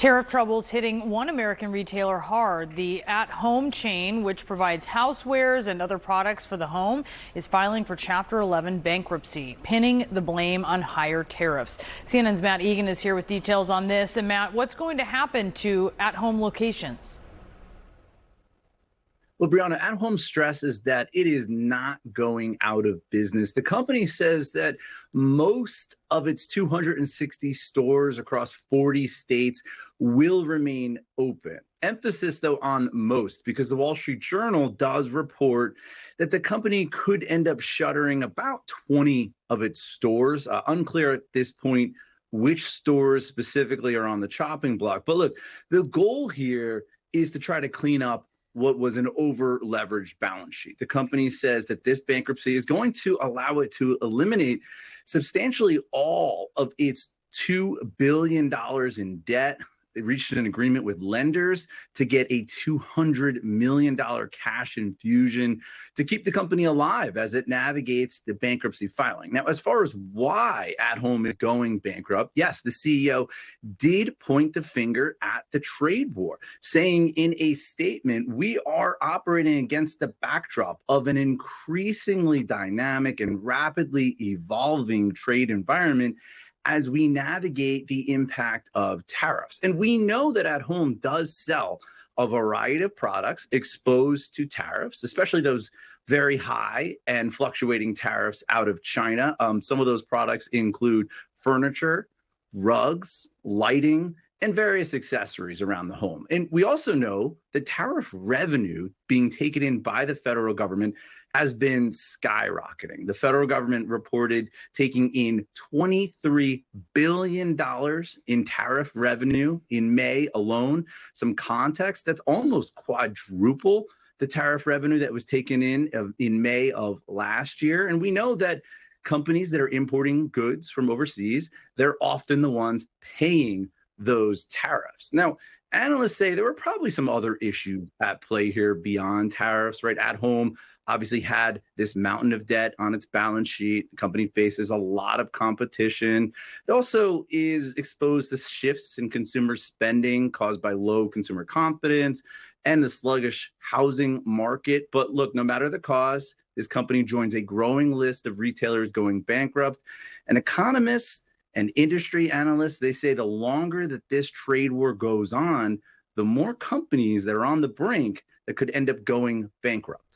Tariff troubles hitting one American retailer hard. The at-home chain, which provides housewares and other products for the home, is filing for Chapter 11 bankruptcy, pinning the blame on higher tariffs. CNN's Matt Egan is here with details on this. And Matt, what's going to happen to at-home locations? Well, Brianna, at-home stresses that it is not going out of business. The company says that most of its 260 stores across 40 states will remain open. Emphasis, though, on most, because the Wall Street Journal does report that the company could end up shuttering about 20 of its stores. Unclear at this point which stores specifically are on the chopping block. But look, the goal here is to try to clean up what was an over-leveraged balance sheet. The company says that this bankruptcy is going to allow it to eliminate substantially all of its $2 billion in debt. They reached an agreement with lenders to get a $200 million cash infusion to keep the company alive as it navigates the bankruptcy filing. Now, as far as why At Home is going bankrupt, yes, the CEO did point the finger at the trade war, saying in a statement, "We are operating against the backdrop of an increasingly dynamic and rapidly evolving trade environment as we navigate the impact of tariffs." And we know that At Home does sell a variety of products exposed to tariffs, especially those very high and fluctuating tariffs out of China. Some of those products include furniture, rugs, lighting, and various accessories around the home. And we also know that tariff revenue being taken in by the federal government has been skyrocketing. The federal government reported taking in $23 billion in tariff revenue in May alone. Some context, that's almost quadruple the tariff revenue that was taken in May of last year. And we know that companies that are importing goods from overseas, they're often the ones paying those tariffs. Now, analysts say there were probably some other issues at play here beyond tariffs, right? At Home obviously had this mountain of debt on its balance sheet. The company faces a lot of competition. It also is exposed to shifts in consumer spending caused by low consumer confidence and the sluggish housing market. But look, no matter the cause, this company joins a growing list of retailers going bankrupt. And economists and industry analysts, they say the longer that this trade war goes on, the more companies that are on the brink that could end up going bankrupt.